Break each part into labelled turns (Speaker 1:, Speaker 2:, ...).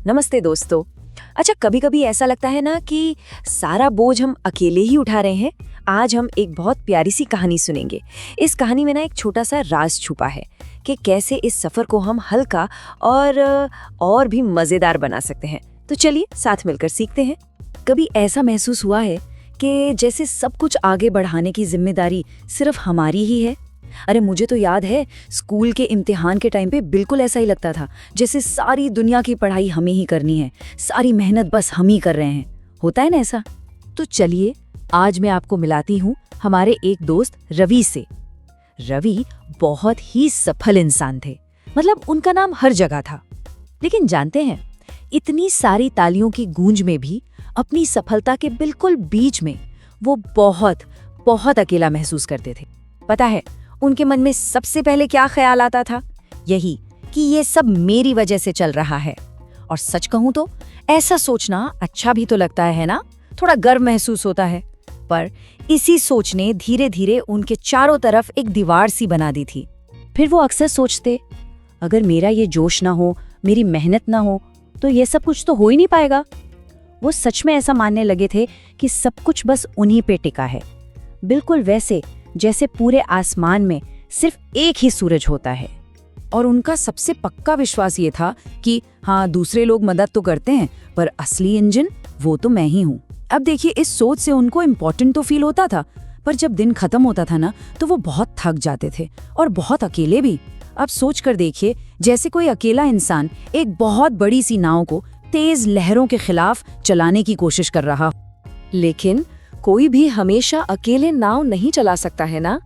Speaker 1: नमस्ते दोस्तों। अच्छा, कभी कभी ऐसा लगता है ना कि सारा बोझ हम अकेले ही उठा रहे हैं। आज हम एक बहुत प्यारी सी कहानी सुनेंगे। इस कहानी में ना एक छोटा सा राज छुपा है कि कैसे इस सफर को हम हल्का और भी मजेदार बना सकते हैं। तो चलिए साथ मिलकर सीखते हैं। कभी ऐसा महसूस हुआ है कि जैसे सब कुछ आगे बढ़ाने की जिम्मेदारी सिर्फ हमारी ही है? अरे मुझे तो याद है, स्कूल के इम्तिहान के टाइम पे बिल्कुल ऐसा ही लगता था, जैसे सारी दुनिया की पढ़ाई हमें ही करनी है, सारी मेहनत बस हम ही कर रहे हैं। होता है ना ऐसा? तो चलिए आज मैं आपको मिलाती हूँ हमारे एक दोस्त रवि से। रवि बहुत ही सफल इंसान थे, मतलब उनका नाम हर जगह था। लेकिन जानते हैं, इतनी सारी तालियों की गूंज में भी अपनी सफलता के बिल्कुल बीच में वो बहुत बहुत अकेला महसूस करते थे। पता है उनके मन में सबसे पहले क्या ख्याल आता था? यही कि ये सब मेरी वजह से चल रहा है। और सच कहूं तो ऐसा सोचना अच्छा भी तो लगता है ना, थोड़ा गर्व महसूस होता है। पर इसी सोच ने धीरे धीरे उनके चारों तरफ एक दीवार सी बना दी थी। फिर वो अक्सर सोचते, अगर मेरा ये जोश ना हो, मेरी मेहनत ना हो, तो ये सब कुछ तो हो ही नहीं पाएगा। वो सच में ऐसा मानने लगे थे कि सब कुछ बस उन्हीं पे टिका है, बिल्कुल वैसे जैसे पूरे आसमान में सिर्फ एक ही सूरज होता है। और उनका सबसे पक्का विश्वास ये था कि हाँ, दूसरे लोग मदद तो करते हैं, पर असली इंजन वो तो मैं ही हूँ। अब देखिए, इस सोच से उनको इम्पोर्टेंट तो फील होता था, पर जब दिन खत्म होता था ना, तो वो बहुत थक जाते थे और बहुत अकेले भी। अब सोच कर देखिए, जैसे कोई अकेला इंसान एक बहुत बड़ी सी नाव को तेज लहरों के खिलाफ चलाने की कोशिश कर रहा। लेकिन कोई भी हमेशा अकेले नाव नहीं चला सकता है ना।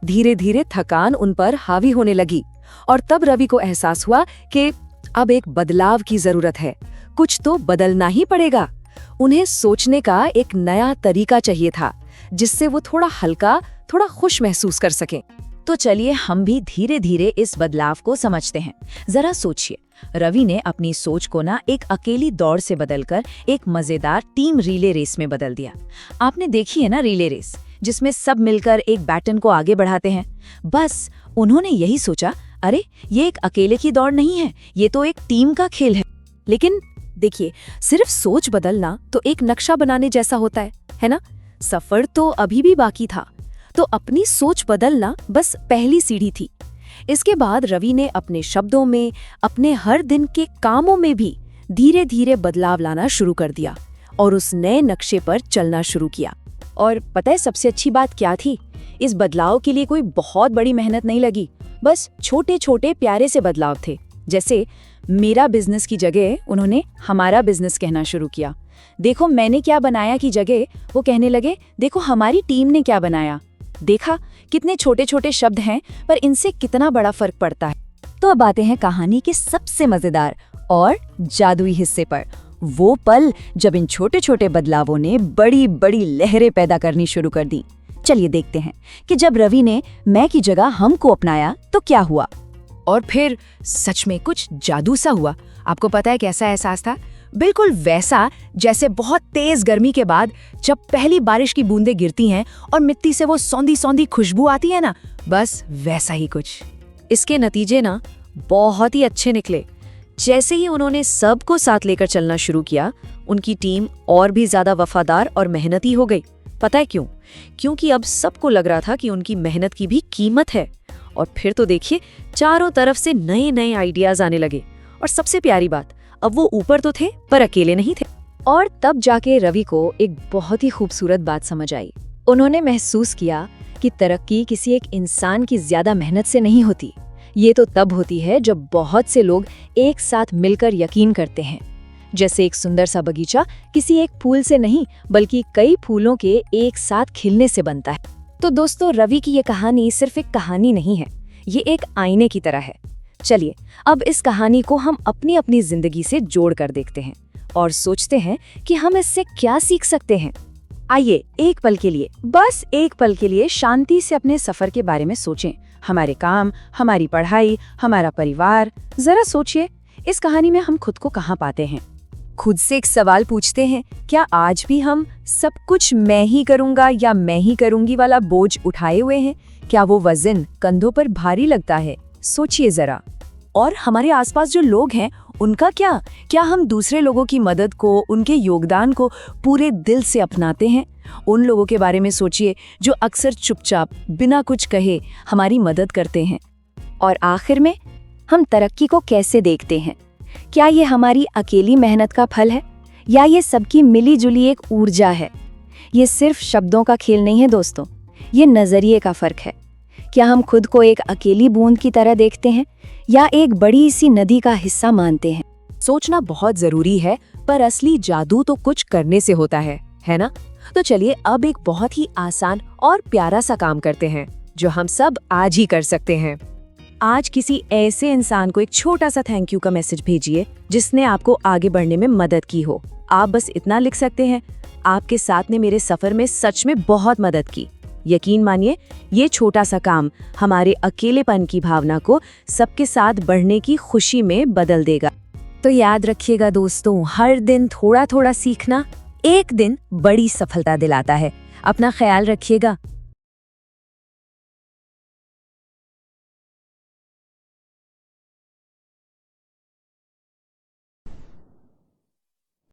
Speaker 1: धीरे धीरे थकान उन पर हावी होने लगी और तब रवि को एहसास हुआ कि अब एक बदलाव की जरूरत है, कुछ तो बदलना ही पड़ेगा। उन्हें सोचने का एक नया तरीका चाहिए था, जिससे वो थोड़ा हल्का, थोड़ा खुश महसूस कर सकें। तो चलिए हम भी धीरे धीरे इस बदलाव को समझते हैं। जरा सोचिए, रवि ने अपनी सोच को ना एक अकेली दौड़ से बदलकर एक मजेदार टीम रिले रेस में बदल दिया। आपने देखी है ना रिले रेस, जिसमें सब मिलकर एक बैटन को आगे बढ़ाते हैं। बस उन्होंने यही सोचा, अरे ये एक अकेले की दौड़ नहीं है, ये तो एक टीम का खेल है। लेकिन देखिए, सिर्फ सोच बदलना तो एक नक्शा बनाने जैसा होता है ना? सफर तो अभी भी बाकी था। तो अपनी सोच बदलना बस पहली सीढ़ी थी। इसके बाद रवि ने अपने शब्दों में, अपने हर दिन के कामों में भी धीरे धीरे बदलाव लाना शुरू कर दिया और उस नए नक्शे पर चलना शुरू किया। और पता है सबसे अच्छी बात क्या थी? इस बदलाव के लिए कोई बहुत बड़ी मेहनत नहीं लगी, बस छोटे छोटे प्यारे से बदलाव थे। जैसे मेरा बिजनेस की जगह उन्होंने हमारा बिजनेस कहना शुरू किया। देखो मैंने क्या बनाया की जगह वो कहने लगे, देखो हमारी टीम ने क्या बनाया। देखा कितने छोटे छोटे शब्द हैं, पर इनसे कितना बड़ा फर्क पड़ता है। तो अब आते हैं कहानी के सबसे मजेदार और जादुई हिस्से पर, वो पल जब इन छोटे छोटे बदलावों ने बड़ी बड़ी लहरें पैदा करनी शुरू कर दी। चलिए देखते हैं कि जब रवि ने मैं की जगह हम को अपनाया तो क्या हुआ। और फिर सच में कुछ जादू सा हुआ। आपको पता है कैसा एहसास था? बिल्कुल वैसा जैसे बहुत तेज गर्मी के बाद जब पहली बारिश की बूंदें गिरती हैं और मिट्टी से वो सौंधी सौंधी खुशबू आती है ना, बस वैसा ही कुछ। इसके नतीजे ना बहुत ही अच्छे निकले। जैसे ही उन्होंने सबको साथ लेकर चलना शुरू किया, उनकी टीम और भी ज्यादा वफादार और मेहनती हो गई। पता है क्यों? क्योंकि अब सबको लग रहा था कि उनकी मेहनत की भी कीमत है। और फिर तो देखिए, चारों तरफ से नए नए आइडियाज आने लगे। और सबसे प्यारी बात, अब वो ऊपर तो थे पर अकेले नहीं थे। और तब जाके रवि को एक बहुत ही खूबसूरत बात समझ आई। उन्होंने महसूस किया कि तरक्की किसी एक इंसान की ज्यादा मेहनत से नहीं होती, ये तो तब होती है जब बहुत से लोग एक साथ मिलकर यकीन करते हैं। जैसे एक सुंदर सा बगीचा किसी एक फूल से नहीं, बल्कि कई फूलों के एक साथ खिलने से बनता है। तो दोस्तों, रवि की ये कहानी सिर्फ एक कहानी नहीं है, ये एक आईने की तरह है। चलिए अब इस कहानी को हम अपनी अपनी जिंदगी से जोड़ कर देखते हैं और सोचते हैं कि हम इससे क्या सीख सकते हैं। आइए एक पल के लिए, बस एक पल के लिए शांति से अपने सफर के बारे में सोचें। हमारे काम, हमारी पढ़ाई, हमारा परिवार। जरा सोचिए, इस कहानी में हम खुद को कहाँ पाते हैं? खुद से एक सवाल पूछते हैं, क्या आज भी हम सब कुछ मैं ही करूँगा या मैं ही करूँगी वाला बोझ उठाए हुए हैं? क्या वो वजन कंधों पर भारी लगता है? सोचिए जरा। और हमारे आसपास जो लोग हैं उनका क्या? क्या हम दूसरे लोगों की मदद को, उनके योगदान को पूरे दिल से अपनाते हैं? उन लोगों के बारे में सोचिए जो अक्सर चुपचाप बिना कुछ कहे हमारी मदद करते हैं।
Speaker 2: और आखिर में, हम तरक्की को कैसे देखते हैं? क्या ये हमारी अकेली मेहनत का फल है या ये सबकी मिली-जुली एक ऊर्जा है? ये सिर्फ शब्दों का खेल नहीं है दोस्तों, ये नजरिए का फर्क है। क्या हम खुद को एक अकेली बूंद की तरह देखते हैं या एक बड़ी सी नदी का हिस्सा मानते हैं?
Speaker 1: सोचना बहुत जरूरी है, पर असली जादू तो कुछ करने से होता है ना? तो चलिए अब एक बहुत ही आसान और प्यारा सा काम करते हैं जो हम सब आज ही कर सकते हैं। आज किसी ऐसे इंसान को एक छोटा सा थैंक यू का मैसेज भेजिए जिसने आपको आगे बढ़ने में मदद की हो। आप बस इतना लिख सकते हैं, आपके साथ ने मेरे सफर में सच में बहुत मदद की। यकीन मानिए, ये छोटा सा काम हमारे अकेलेपन की भावना को सबके साथ बढ़ने की खुशी में बदल देगा। तो याद रखिएगा दोस्तों, हर दिन थोड़ा थोड़ा सीखना एक दिन बड़ी सफलता दिलाता है। अपना ख्याल रखिएगा।